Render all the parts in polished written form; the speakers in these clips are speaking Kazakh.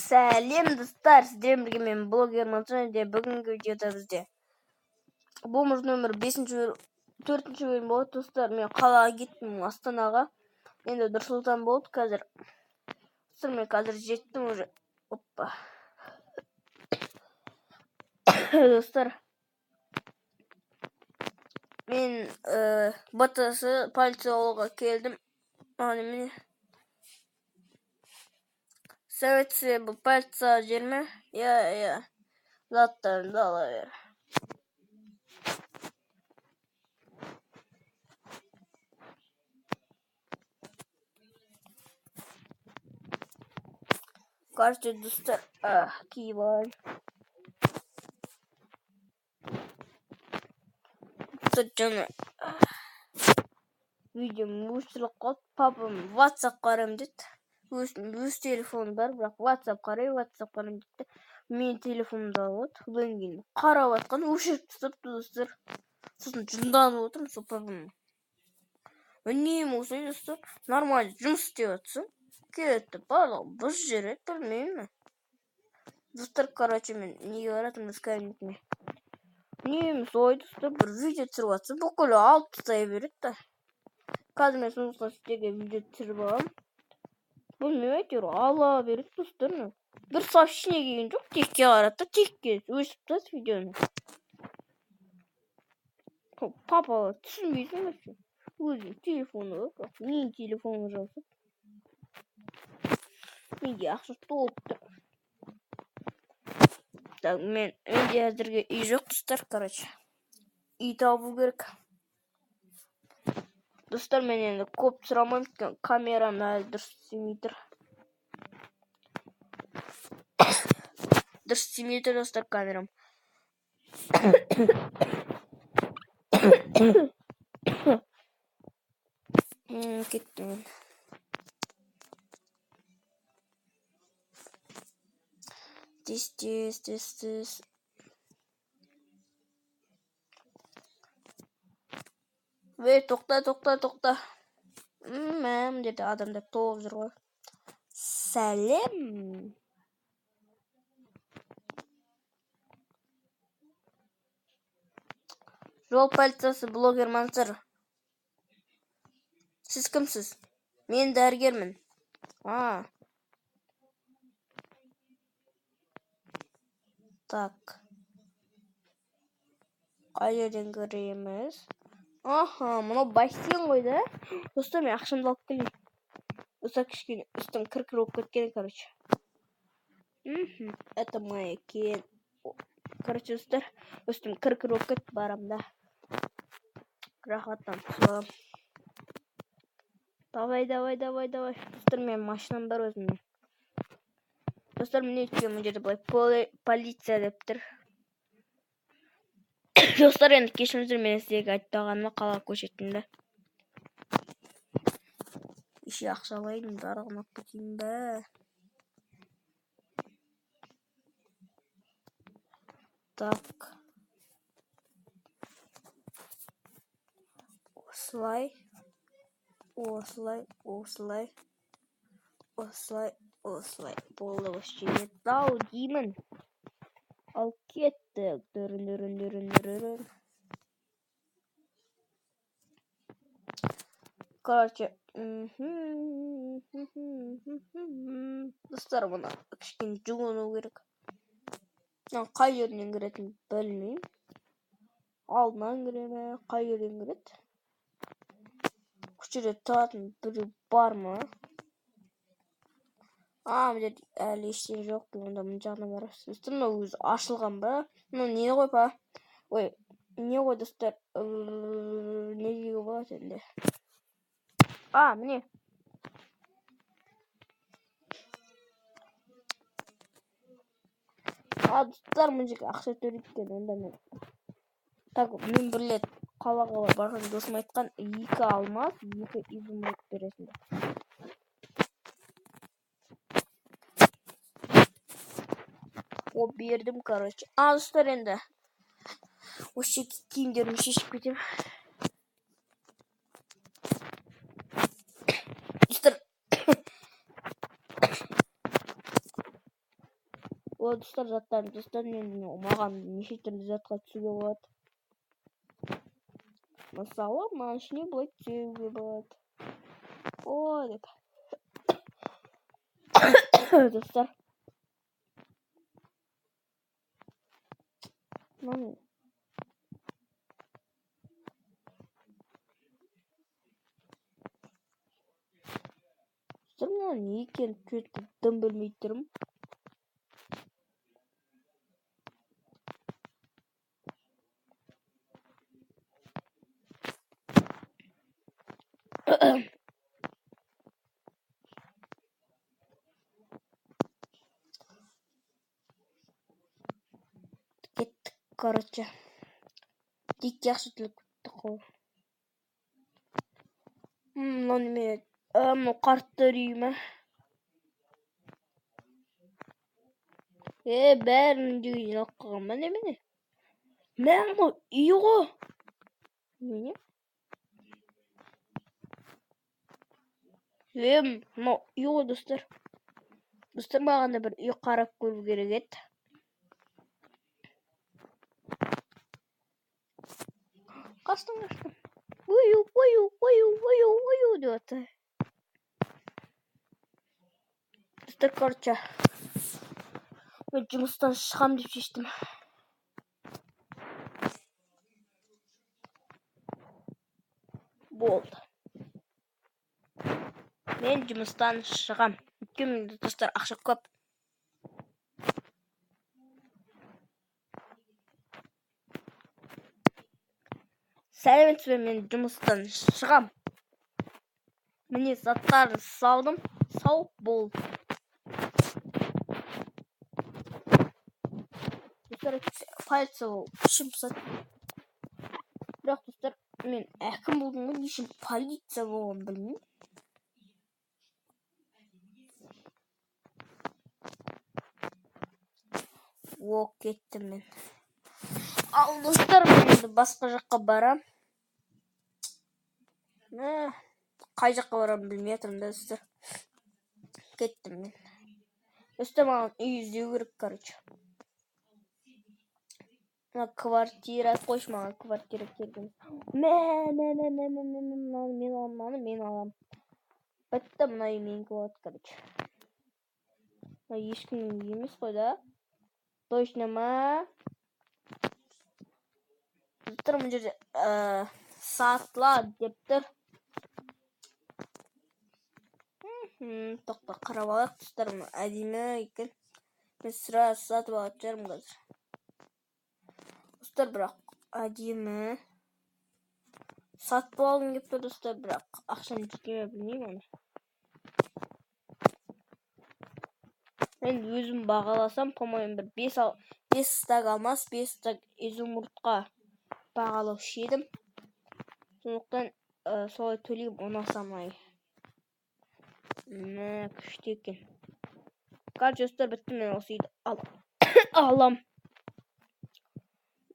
Сәлем достар, сіздермен бірге мен блогер Мансұрен де бүгінгі видеода бізде бомж номер 4-ші бөлім болады достар. Мен қалаға кеттім, Астанаға. Енді Нұрсұлтан болды қазір. Достар, мен қазір жеттім уже. Оппа. Достар, мен батасы полиция ауылға келдім. Міне Советсі бұл полиция жерме? Я. Заттарымды ала бер. Короче, достар, киіп алайын. Жаңа видеом өшіріліп қалды. Папам WhatsApp қарайым деді. Өз телефоны бар, бірақ WhatsApp қарайым деді. Мен телефонымды алып, одан кейін қарап атқан, өшіріп тастапты достар. Сосын жынданып отырмын, сол папам. Үнемі осылай достар, нормально жұмыс істеп жатсың. Кетті, барлығы бұз жүреді, білмеймін. Достар, короче, мен неге баратырмын өз кабинетіме. Үнемі солай достар, бір видео түсіріп жатсам, бүкіл алып тастай береді да. Қазір мен сондықтан сіздерге видео түсіріп аламын. Білмеймін, әйтеуір ала береді достар. Бір сообщение келген жоқ, текке қарады, текке өшіп тастады видеоны. Папа түсінбейсің вообще. Өзінің телефоны бар, менің телефоным жазып. Менде ақша толып тұр. Так, менде әзірге үй жоқ достар, короче. Үй табу керек. Достар, мен енді көп сұрамаймын, камерам әлі дұрыс істемей тұр. Дұрыс істемей тұр достар, камерам. Кеттім мен. Тез. Тоқта. Мәм деді, адамдар толып жүр ғой. Сәлем. Жол полициясы блогер Мансұр. Сіз кімсіз? Мен дәрігермін. Так. Қай жерден көреміз? Мұны бассейн ғой да? Достар, мен ақшамды алып келейін. Достар, кішкене үстім кір болып кеткен, короче. Это моя кен. Короче, достар, үстім кір болып кетті, барам да. Рахаттан түсірем. Давай. Достар, мен машинам бар өзімде. Достар, мен өткен бұл жерде былай полиция деп тұр. Достар, енді кешіріңіздер, мен сіздерге айтпағаныма қала көшеттім. Еще ақша алайын, дарығын алып кетейін бе. Так. Осылай. Болды вообще ау деймін. Ал кеттік. Дүрін. Короче. Достар, мұна кішкене жүгіну керек. Қай жерден кіретін білмеймін. Алдынан кіреме, қай жерден кіреді? Күштерде тұратын бірі бар ма? Міне әлі ештеңе жоқ. Онда мұн жағына барасыз. Достар, өзі ашылған ба? Не ғой па? Ой, не ғой достар? Не деуге болады енді? Міне. Достар, мұн жерге ақша төлеткен. Онда мен. Так, мен бірлет қалаға барған досым айтқан 2 алмас, 2 изумруд бересіңдер. Бердім, короче. Достар, енді осы киімдерімді шешіп кетем. Достар, достар, заттарын достар, маған неше түрлі затқа түсуге болады. Мысалы, маған ішіне былай түсуге болады. О, деп. Достар. Міне. Достар, мынау не екен? Көтті дым білмей тұрмын. Кеттік, короче. Дик жақсы тілік күтті қой. Мынау неме? Мынау қарттар үйі ме? Бәрін үйге жинап қойған ба немене? Мынау үй ғой. Немене? Мынау үй ғой, достар. Достар, маған да бір үй қарап көру керек еді. Қастым. Ою деп атты. Достар, короче, мен жұмыстан шығам деп шештім. Болды. Мен жұмыстан шығам. Өйткені достар, ақша көп. Сәлеметсіз бе, мен жұмыстан шығам. Міне заттарын салдым. Сау бол. Достар, полиция ол үшін сат. Бірақ достар, мен әкім болдым ғой, нешін полиция болған білмеймін. О, кеттім мен. Ал достар, мен енді басқа жаққа барам. Қай жаққа барам білмей жатырмын да, достар. Кеттім мен. Достар, маған үй іздеу керек, короче. Квартира, қойшы маған квартира келген. Мен алам. Бітті, мына үй менікі болады, короче. Ешкімнің үйі емес қой да. Точно ма? Достар, мына жерде сатылады деп тұр. Тоқта, қарап алайық, достар, әдемі екен. Мен сразу сатып алатын шығармын қазір. Достар, бірақ әдемі. Сатып алғым келіп тұр, достар, бірақ ақшам жетпей ме білмеймін. Мен өзім бағаласам, по-моему, бір 5 стак алмас, 5 стак изумрудқа бағалаушы едім. Сондықтан солай төлеймін, ұнасам ай. Күшті екен. Короче, достар, бітті, мен осы үйді алам.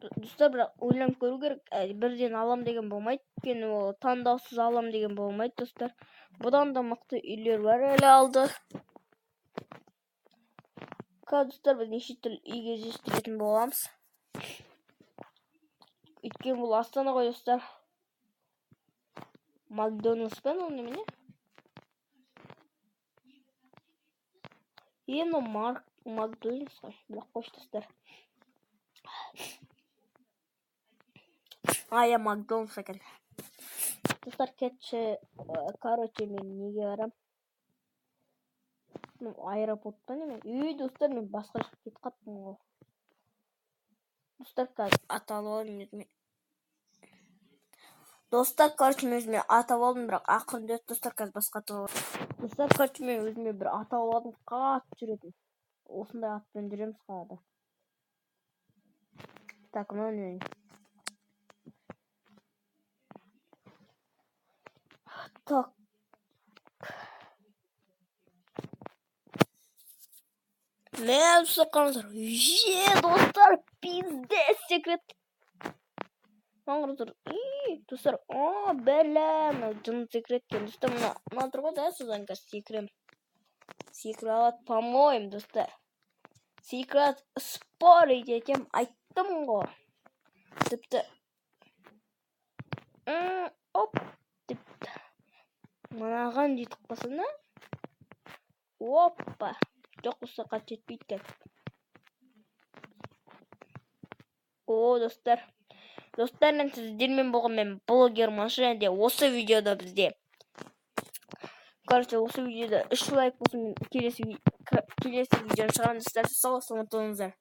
Достар, бірақ ойланып көру керек. Бірден алам деген болмайды. Өйткені ол таңдаусыз алам деген болмайды, достар. Бұдан да мықты үйлер бар әлі алды. Достар, біз неше түрлі үйге жестіретін боламыз. Өйткені бұл Астана ғой, достар. Макдональдс пен ол немене? Макдональдс ғой, бірақ қойшы, достар. Я Макдональдс екен. Достар, кетші, короче, мен неге барам? Аэропортта неме? Достар, мен басқа жаққа кетіп қаттым ғой. Достар, қазір аталып алдым өзіме. Достар, короче, мен өзіме атап алдым, бірақ ақырында достар, қазір басқа атап алдым. Достар, короче, мен өзіме бір атап алдым, қатты жүретін. Осындай атпен жүреміз қалада. Так, мынау не? Так. Мен соққаныздар. Достар, пиздец секрет. Достар, бәлем, жын секрет кен. Достар, мына тұрға да созан қазір секірем. Секіре алады, по-моему, достар. Secret Story десем айттым ғой. Тіпті оп тіпті мынаған жетіп қалсана. Оппа. Жоқ болса қат жетпейді екен. Достар. Достар, сіздермен болған мен блогер Маша, және осы видеода бізде. Короче, осы видеода 3 лайк болсын, келесі видеоны шығарамын. Сіздер сау саламат болыңыздар.